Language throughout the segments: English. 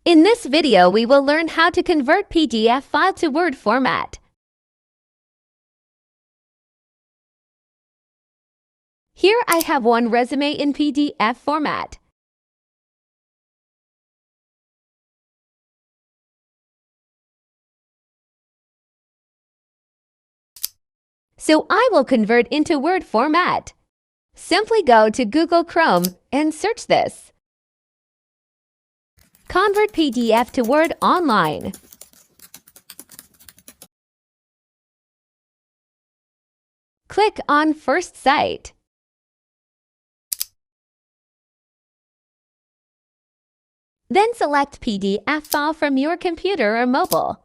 In this video, we will learn how to convert PDF file to Word format. Here I have one resume in PDF format. So I will convert into Word format. Simply go to Google Chrome and search this. Convert PDF to Word online. Click on First Site. Then select PDF file from your computer or mobile.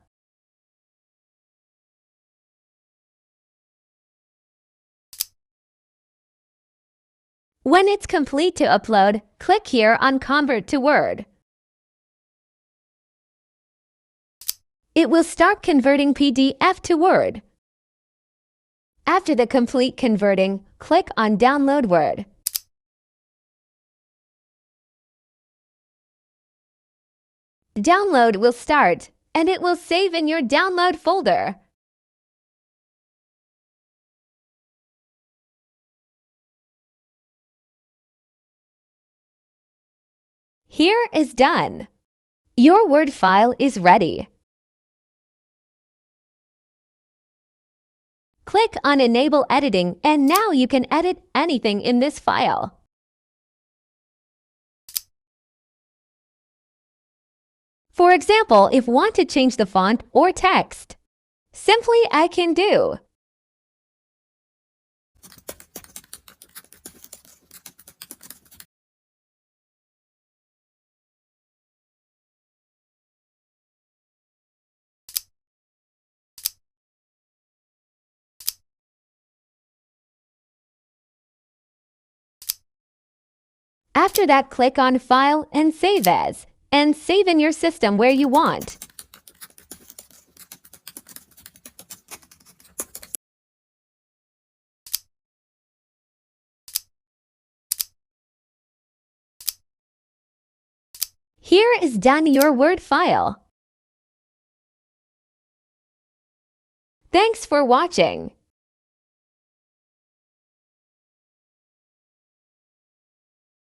When it's complete to upload, click here on Convert to Word. It will start converting PDF to Word. After the complete converting, click on Download Word. The download will start, and it will save in your download folder. Here is done. Your Word file is ready. Click on Enable Editing, and now you can edit anything in this file. For example, if you want to change the font or text, simply I can do. After that, click on File and Save As, and save in your system where you want. Here is done your Word file. Thanks for watching.